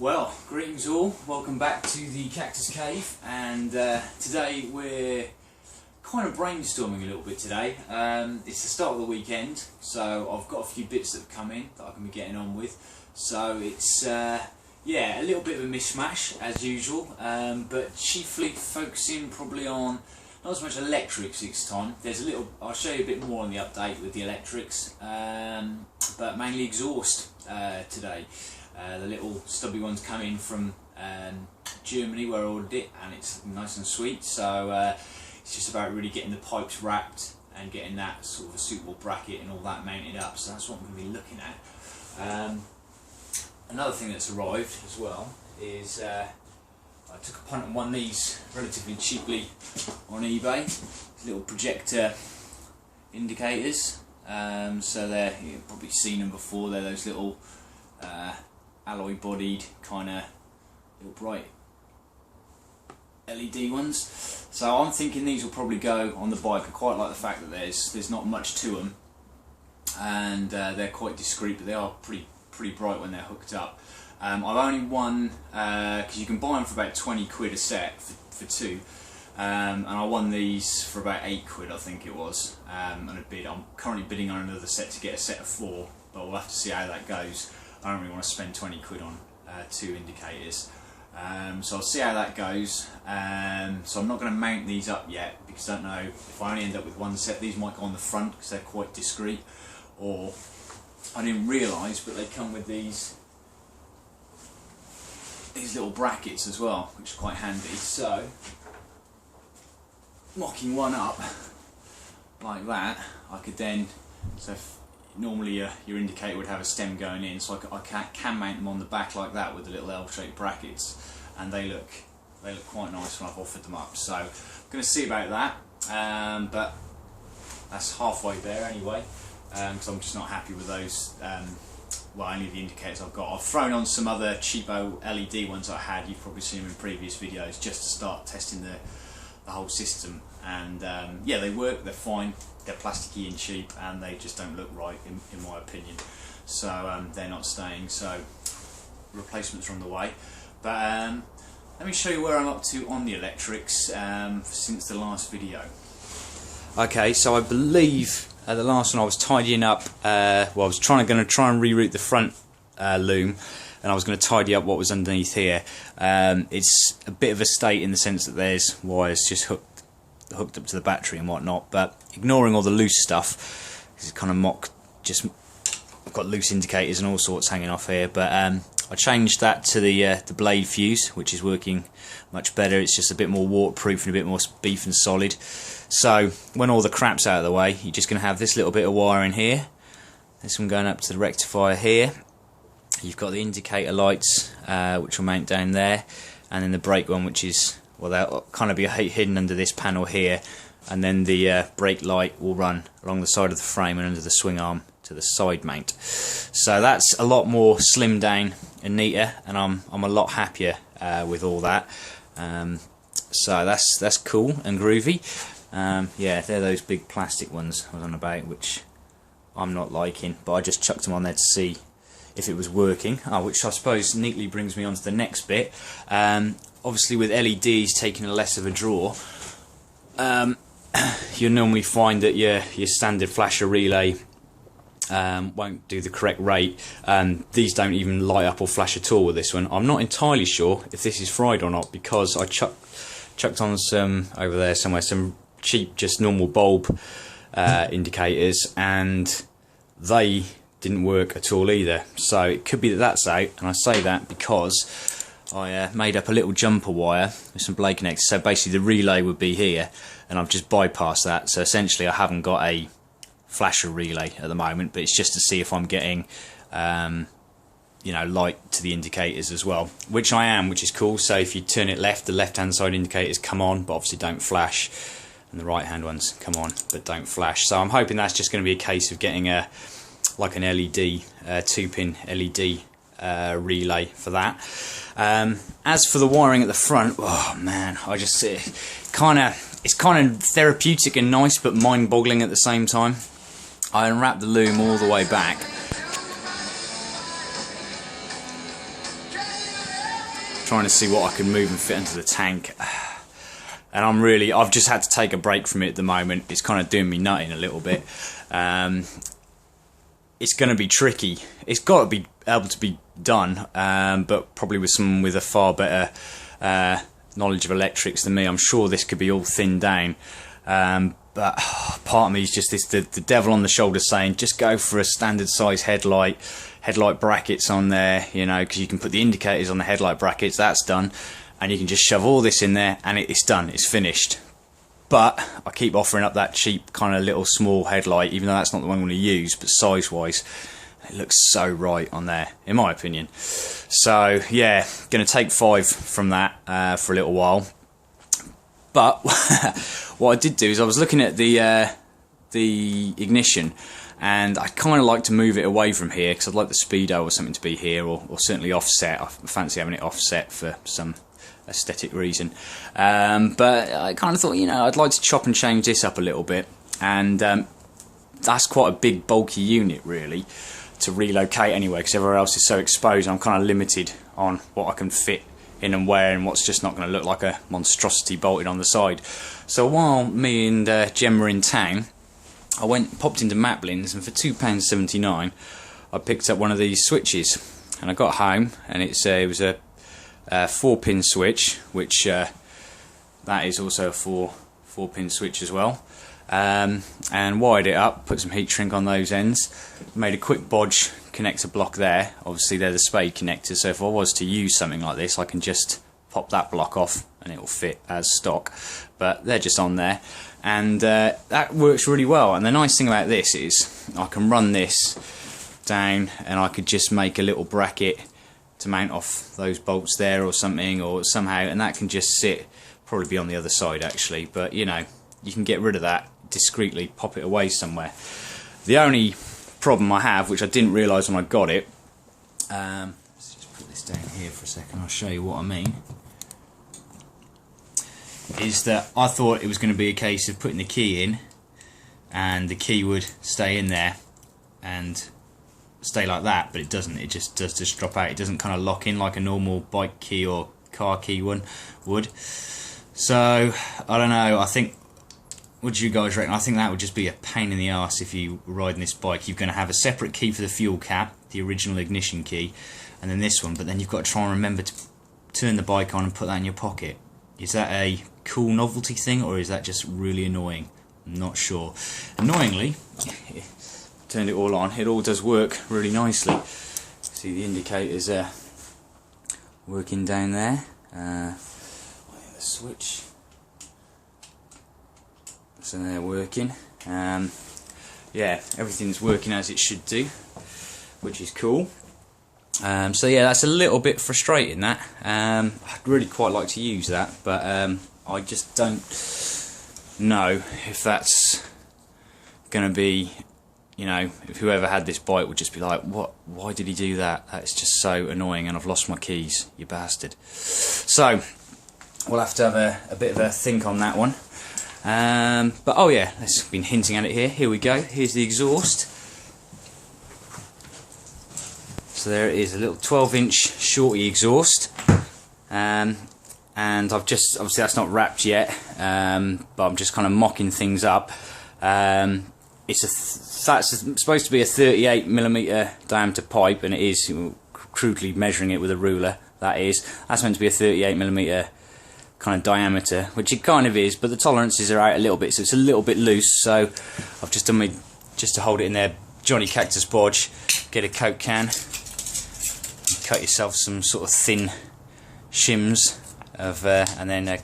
Well, greetings all, welcome back to the Cactus Cave, and today we're kind of brainstorming a little bit today. It's the start of the weekend, so I've got a few bits that have come in that I can be getting on with. So it's, yeah, a little bit of a mishmash as usual, but chiefly focusing probably on not as much electrics this time. There's a little, I'll show you a bit more on the update with the electrics, but mainly exhaust today. The little stubby ones come in from Germany where I ordered it, and it's nice and sweet, so it's just about really getting the pipes wrapped and getting that sort of a suitable bracket and all that mounted up, so that's what I'm going to be looking at. Another thing that's arrived as well is I took a punt on one of these relatively cheaply on eBay, little projector indicators, so they're, you've probably seen them before, they're those little alloy bodied kind of little bright LED ones. So I'm thinking these will probably go on the bike. I quite like the fact that there's not much to them, and they're quite discreet, but they are pretty bright when they're hooked up. I've only won, because you can buy them for about 20 quid a set for two, and I won these for about 8 quid I think it was, and I'm currently bidding on another set to get a set of 4, but we'll have to see how that goes. I don't really want to spend 20 quid on 2 indicators, so I'll see how that goes. So I'm not going to mount these up yet, because I don't know if I only end up with one set. These might go on the front because they're quite discreet, or I didn't realise, but they come with these little brackets as well, which is quite handy. So mocking one up like that, I could then, so normally your indicator would have a stem going in, so I can mount them on the back like that with the little L-shaped brackets, and they look quite nice when I've offered them up. So I'm going to see about that, but that's halfway there anyway, because I'm just not happy with those. Well, only the indicators I've got. I've thrown on some other cheapo LED ones I had. You've probably seen them in previous videos, just to start testing the whole system, and yeah, they work, they're fine, they're plasticky and cheap, and they just don't look right in my opinion, so they're not staying, so replacements are on the way. But let me show you where I'm up to on the electrics since the last video. Okay, so I believe the last one I was tidying up, well, I was going to try and reroute the front loom, and I was going to tidy up what was underneath here. It's a bit of a state in the sense that there's wires just hooked up to the battery and whatnot, but ignoring all the loose stuff, it's kind of I've got loose indicators and all sorts hanging off here, but I changed that to the blade fuse, which is working much better. It's just a bit more waterproof and a bit more beef and solid. So when all the crap's out of the way, you're just going to have this little bit of wire in here, this one going up to the rectifier here. You've got the indicator lights, which will mount down there, and then the brake one, which is, well, they'll kind of be hidden under this panel here, and then the brake light will run along the side of the frame and under the swing arm to the side mount. So that's a lot more slimmed down and neater, and I'm a lot happier with all that. So that's cool and groovy. Yeah, they're those big plastic ones I was on about, which I'm not liking, but I just chucked them on there to see if it was working, which I suppose neatly brings me on to the next bit. Obviously with LEDs taking a less of a draw, you'll normally find that your standard flasher relay won't do the correct rate. These don't even light up or flash at all with this one. I'm not entirely sure if this is fried or not, because I chucked on some over there somewhere, some cheap just normal bulb indicators, and they didn't work at all either. So it could be that that's out, and I say that because I made up a little jumper wire with some blade connectors. So basically the relay would be here, and I've just bypassed that. So essentially I haven't got a flasher relay at the moment, but it's just to see if I'm getting you know, light to the indicators as well, which I am, which is cool. So if you turn it left, the left hand side indicators come on, but obviously don't flash, and the right hand ones come on but don't flash. So I'm hoping that's just going to be a case of getting like an LED 2-pin LED relay for that. As for the wiring at the front, oh man, I just it's kind of therapeutic and nice, but mind-boggling at the same time. I unwrapped the loom all the way back, trying to see what I can move and fit into the tank. And I've just had to take a break from it at the moment. It's kind of doing me nutting a little bit. It's going to be tricky. It's got to be able to be done, but probably with someone with a far better knowledge of electrics than me. I'm sure this could be all thinned down. But part of me is just the devil on the shoulder saying, just go for a standard size headlight brackets on there, you know, because you can put the indicators on the headlight brackets. That's done, and you can just shove all this in there and it's done, it's finished. But I keep offering up that cheap kind of little small headlight, even though that's not the one I'm going to use, but size wise it looks so right on there, in my opinion. So yeah, going to take 5 from that for a little while. But what I did do is I was looking at the ignition, and I kind of like to move it away from here because I'd like the speedo or something to be here, or certainly offset. I fancy having it offset for some aesthetic reason. But I kind of thought, you know, I'd like to chop and change this up a little bit, and that's quite a big bulky unit really to relocate anyway, because everywhere else is so exposed. I'm kind of limited on what I can fit in and where, and what's just not going to look like a monstrosity bolted on the side. So while me and Jem were in town, I popped into Maplin's, and for £2.79 I picked up one of these switches, and I got home and it was a 4-pin switch, which that is also a 4-pin switch as well, and wired it up, put some heat shrink on those ends, made a quick bodge connector block there. Obviously they're the spade connectors, so if I was to use something like this I can just pop that block off and it will fit as stock, but they're just on there, and that works really well. And the nice thing about this is I can run this down and I could just make a little bracket to mount off those bolts there or something, or somehow, and that can just sit, probably be on the other side actually, but you know, you can get rid of that discreetly, pop it away somewhere. The only problem I have, which I didn't realise when I got it, let's just put this down here for a second, I'll show you what I mean, is that I thought it was going to be a case of putting the key in and the key would stay in there and stay like that, but it doesn't. It just does just drop out. It doesn't kind of lock in like a normal bike key or car key one would. So I don't know, I think, what do you guys reckon? I think that would just be a pain in the arse if you were riding this bike. You're going to have a separate key for the fuel cap, the original ignition key, and then this one, but then you've got to try and remember to turn the bike on and put that in your pocket. Is that a cool novelty thing, or is that just really annoying? I'm not sure. Annoyingly, turned it all on, it all does work really nicely. See the indicators working down there. The switch, so they're working. Yeah, everything's working as it should do, which is cool. So yeah, that's a little bit frustrating, that. I'd really quite like to use that, but I just don't know if that's going to be, you know, if whoever had this bike would just be like, what? Why did he do that? That's just so annoying, and I've lost my keys, you bastard. So we'll have to have a bit of a think on that one. But oh yeah, let's been hinting at it here. Here we go. Here's the exhaust. So there it is, a little 12-inch shorty exhaust, and I've just, obviously that's not wrapped yet, but I'm just kind of mocking things up. That's supposed to be a 38mm diameter pipe, and it is, crudely measuring it with a ruler, that's meant to be a 38mm kind of diameter, which it kind of is, but the tolerances are out a little bit, so it's a little bit loose. So I've just done just to hold it in there, Johnny Cactus bodge, get a Coke can, cut yourself some sort of thin shims of, and then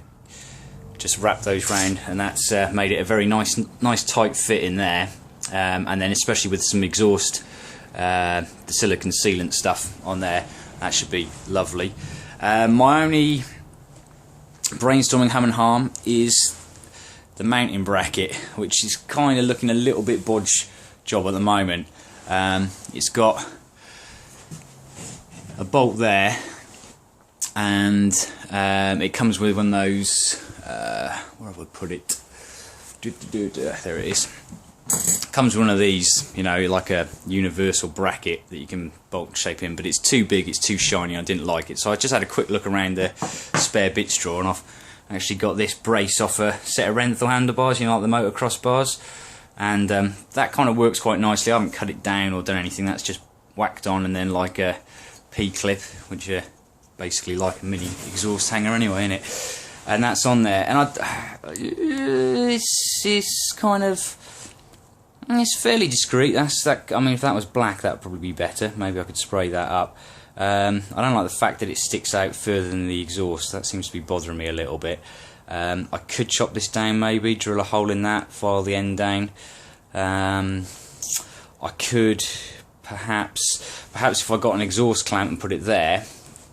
just wrap those round, and that's made it a very nice tight fit in there. And then especially with some exhaust, the silicon sealant stuff on there, that should be lovely. My only brainstorming ham and harm is the mounting bracket, which is kind of looking a little bit bodge job at the moment. It's got a bolt there, and it comes with one of those, where have I put it? There it is. Comes with one of these, you know, like a universal bracket that you can bulk shape in, but it's too big, it's too shiny, I didn't like it. So I just had a quick look around the spare bits drawer, and I've actually got this brace off a set of Renthal handlebars, you know, like the motocross bars, and that kind of works quite nicely. I haven't cut it down or done anything, that's just whacked on, and then like a P-clip, which are basically like a mini exhaust hanger anyway, isn't it? And that's on there, and it's kind of, it's fairly discreet. I mean, if that was black, that would probably be better. Maybe I could spray that up. I don't like the fact that it sticks out further than the exhaust. That seems to be bothering me a little bit. I could chop this down, maybe drill a hole in that, file the end down. I could perhaps if I got an exhaust clamp and put it there,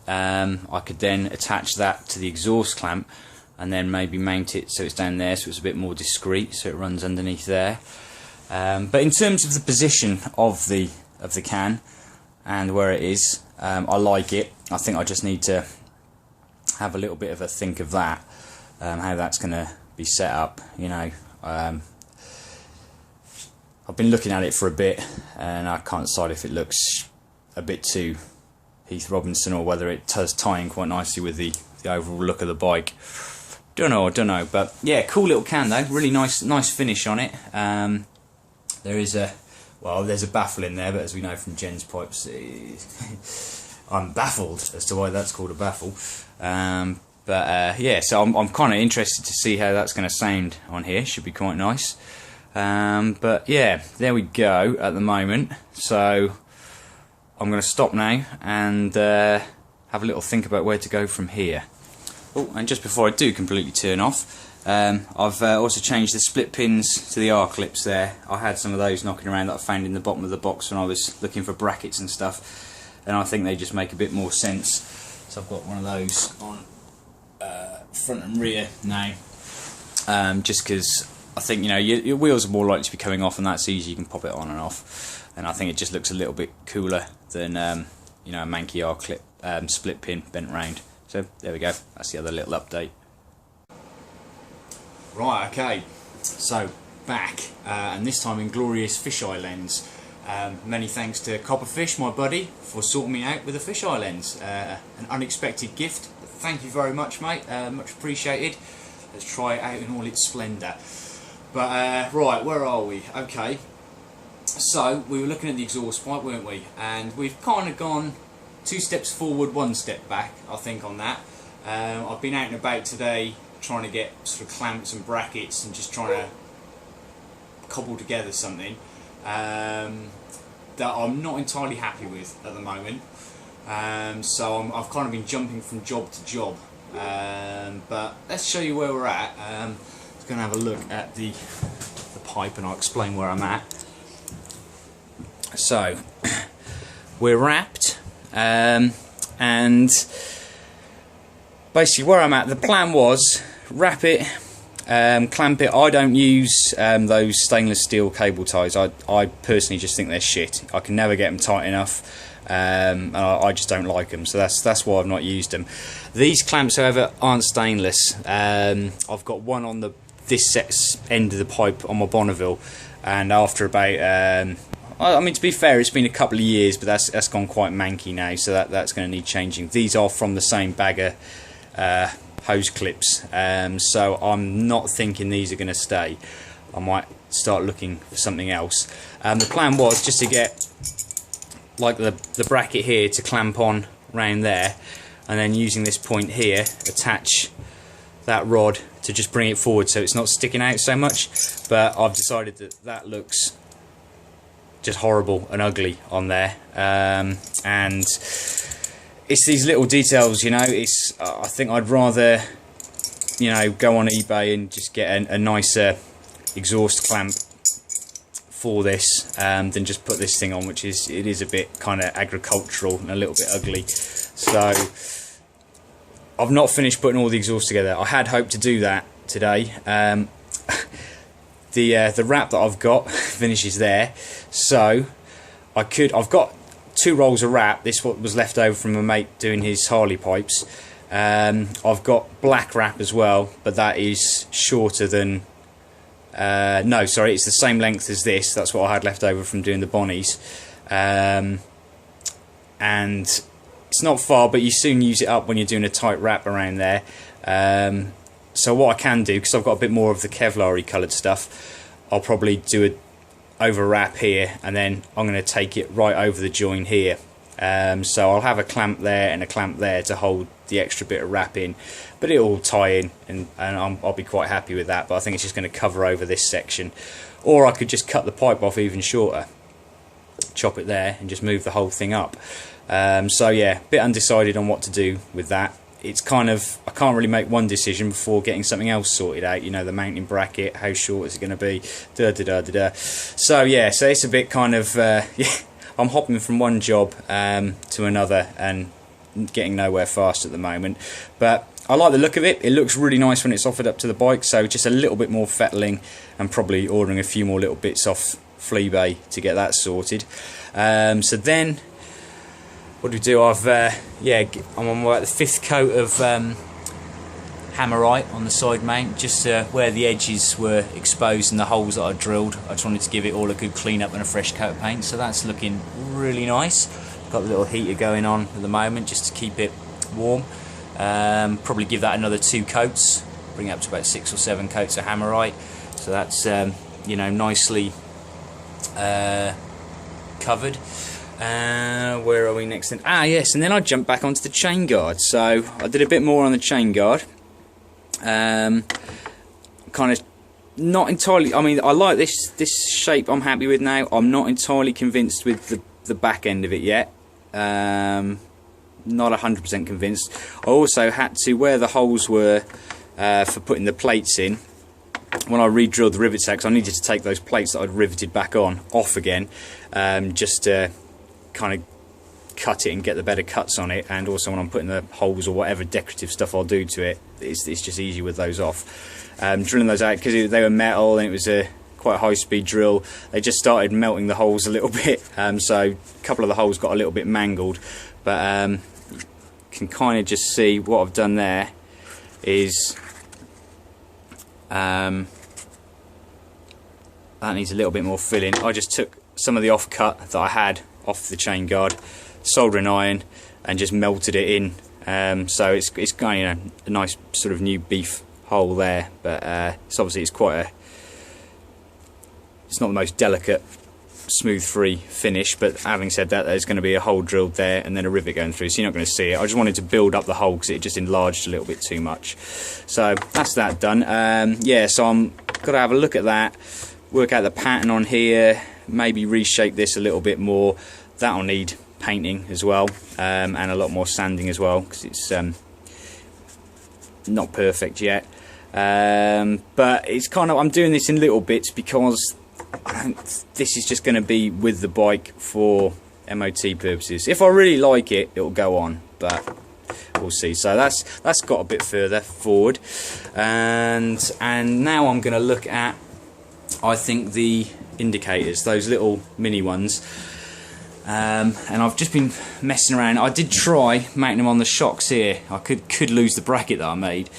I could then attach that to the exhaust clamp and then maybe mount it so it's down there, so it's a bit more discreet, so it runs underneath there. But in terms of the position of the can and where it is, I like it. I think I just need to have a little bit of a think of that, how that's going to be set up. You know, I've been looking at it for a bit, and I can't decide if it looks a bit too Heath Robinson or whether it does tie in quite nicely with the overall look of the bike. I don't know, but yeah, cool little can though. Really nice finish on it. There's a baffle in there, but as we know from Jen's pipes, I'm baffled as to why that's called a baffle. Yeah, so I'm kind of interested to see how that's going to sound on here. Should be quite nice. But yeah, there we go at the moment. So I'm going to stop now and have a little think about where to go from here. Oh, and just before I do completely turn off, I've also changed the split pins to the R-clips there. I had some of those knocking around that I found in the bottom of the box when I was looking for brackets and stuff, and I think they just make a bit more sense. So I've got one of those on front and rear now, just because I think, you know, your wheels are more likely to be coming off, and that's easy, you can pop it on and off, and I think it just looks a little bit cooler than you know, a manky R-clip split pin bent round. So there we go, that's the other little update. Right, okay, so back, and this time in glorious fisheye lens. Many thanks to Copperfish, my buddy, for sorting me out with a fisheye lens. An unexpected gift. Thank you very much, mate. Much appreciated. Let's try it out in all its splendour. But right, where are we? Okay, so we were looking at the exhaust pipe, weren't we? And we've kind of gone 2 steps forward, 1 step back, I think, on that. I've been out and about today trying to get sort of clamps and brackets and just trying to cobble together something that I'm not entirely happy with at the moment. So I've kind of been jumping from job to job. But let's show you where we're at. I'm going to have a look at the pipe and I'll explain where I'm at. So we're wrapped, and basically where I'm at, the plan was wrap it, clamp it. I don't use those stainless steel cable ties. I personally just think they're shit. I can never get them tight enough, and I just don't like them, so that's why I've not used them. These clamps, however, aren't stainless. I've got one on this end of the pipe on my Bonneville, and after about I mean, to be fair, it's been a couple of years, but that's gone quite manky now, so that's going to need changing. These are from the same bagger hose clips, so I'm not thinking these are going to stay. I might start looking for something else. The plan was just to get like the bracket here to clamp on round there, and then using this point here attach that rod to just bring it forward so it's not sticking out so much. But I've decided that looks just horrible and ugly on there, and it's these little details, you know. I think I'd rather, you know, go on eBay and just get a nicer exhaust clamp for this than just put this thing on, which is a bit kind of agricultural and a little bit ugly. So I've not finished putting all the exhausts together. I had hoped to do that today. The wrap that I've got finishes there, so I've got 2 rolls of wrap. This what was left over from a mate doing his Harley pipes. I've got black wrap as well, but that is shorter than No, sorry, it's the same length as this. That's what I had left over from doing the bonnies. And it's not far, but you soon use it up when you're doing a tight wrap around there. So what I can do, because I've got a bit more of the Kevlar-y coloured stuff, I'll probably do a over wrap here, and then I'm going to take it right over the join here. So I'll have a clamp there and a clamp there to hold the extra bit of wrap in, but it'll all tie in, and I'll be quite happy with that. But I think it's just going to cover over this section, or I could just cut the pipe off even shorter, chop it there, and just move the whole thing up. So yeah, a bit undecided on what to do with that. It's kind of, I can't really make one decision before getting something else sorted out. You know, the mounting bracket, how short is it going to be, So yeah, so it's a bit kind of yeah, I'm hopping from one job to another and getting nowhere fast at the moment. But I like the look of it. It looks really nice when it's offered up to the bike. So just a little bit more fettling and probably ordering a few more little bits off Fleabay to get that sorted. So then, what do we do? Yeah, I'm on about the 5th coat of hammerite on the side mount, just where the edges were exposed and the holes that I drilled. I just wanted to give it all a good clean up and a fresh coat of paint. So that's looking really nice. Got the little heater going on at the moment just to keep it warm. Probably give that another 2 coats, bring it up to about 6 or 7 coats of hammerite. So that's you know, nicely covered. Where are we next then? Ah yes, and then I jumped back onto the chain guard. So I did a bit more on the chain guard. Kind of not entirely, I mean, I like this shape I'm happy with now. I'm not entirely convinced with the back end of it yet. Not 100% convinced. I also had to, where the holes were for putting the plates in, when I re-drilled the rivet sacks, I needed to take those plates that I'd riveted back on off again, just to kind of cut it and get the better cuts on it. And also when I'm putting the holes or whatever decorative stuff I'll do to it, it's just easy with those off. Drilling those out, because they were metal and it was a quite a high-speed drill, they just started melting the holes a little bit, so a couple of the holes got a little bit mangled. But you can kind of just see what I've done there is that needs a little bit more filling. I just took some of the offcut that I had off the chain guard, soldering iron, and just melted it in. So it's kind of, you know, a nice sort of new beef hole there. But it's obviously it's not the most delicate, smooth free finish. But having said that, there's going to be a hole drilled there and then a rivet going through, so you're not going to see it. I just wanted to build up the hole because it just enlarged a little bit too much. So that's that done. Yeah, so I'm got to have a look at that, work out the pattern on here, maybe reshape this a little bit more. That'll need painting as well, and a lot more sanding as well, because it's not perfect yet. But it's kind of, I'm doing this in little bits because this is just going to be with the bike for MOT purposes. If I really like it, it'll go on, but we'll see. So that's got a bit further forward, and now I'm going to look at, I think, the indicators, those little mini ones. And I've just been messing around. I did try mounting them on the shocks here. I could lose the bracket that I made,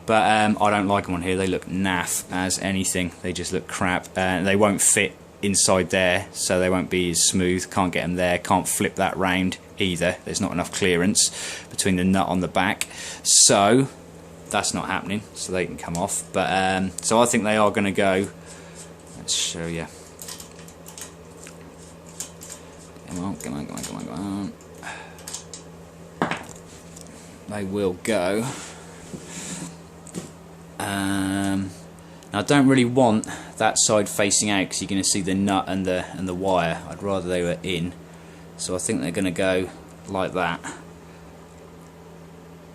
but I don't like them on here. They look naff as anything. They just look crap, and they won't fit inside there, so they won't be as smooth. Can't get them there. Can't flip that round either. There's not enough clearance between the nut on the back, so that's not happening. So they can come off. But so I think they are going to go. Let's show you. Come on, come on, come on, come on, come on. They will go. Now I don't really want that side facing out because you're going to see the nut and the wire. I'd rather they were in. So I think they're going to go like that.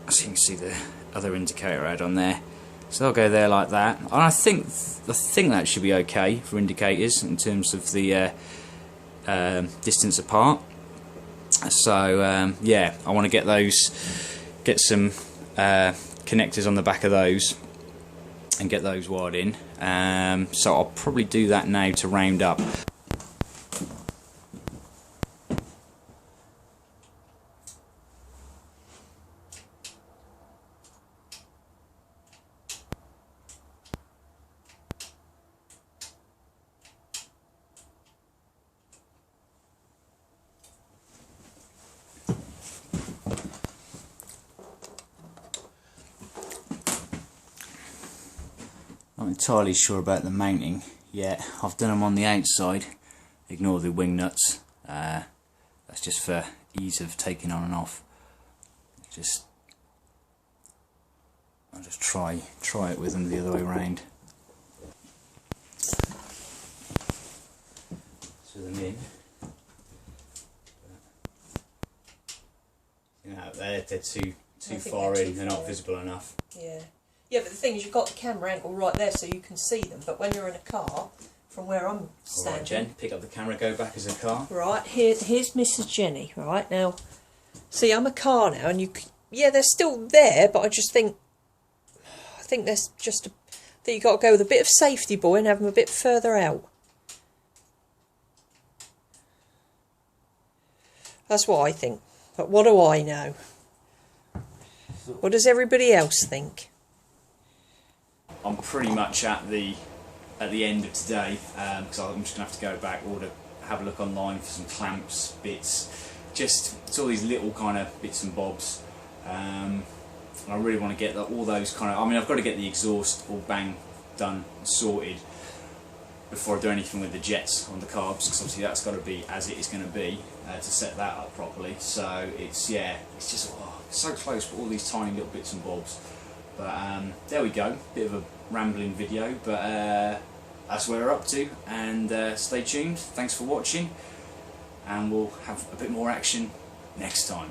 So you can see the other indicator out on there. So they'll go there like that. And I think that should be okay for indicators in terms of the distance apart. So yeah, I want to get some connectors on the back of those and get those wired in. So I'll probably do that now to round up. Not entirely sure about the mounting yet. I've done them on the outside. Ignore the wing nuts. That's just for ease of taking on and off. I'll just try it with them the other way around. So them in. You know, they're too far in. They're not visible enough. Yeah. Yeah, but the thing is, you've got the camera angle right there, so you can see them. But when you're in a car, from where I'm standing, Alright, Jen, pick up the camera, go back as a car. Right, here's Mrs. Jenny. Right now, see, I'm a car now, and yeah, they're still there, but I think there's just that you got to go with a bit of safety, boy, and have them a bit further out. That's what I think. But what do I know? What does everybody else think? I'm pretty much at the end of today, because I'm just going to have to go back, have a look online for some clamps, bits, it's all these little kind of bits and bobs. I really want to get all those kind of, I've got to get the exhaust all done, sorted before I do anything with the jets on the carbs, because obviously that's got to be as it is going to be to set that up properly. So it's just so close, but all these tiny little bits and bobs. But there we go, bit of a rambling video, but that's where we're up to, and stay tuned. Thanks for watching, and we'll have a bit more action next time.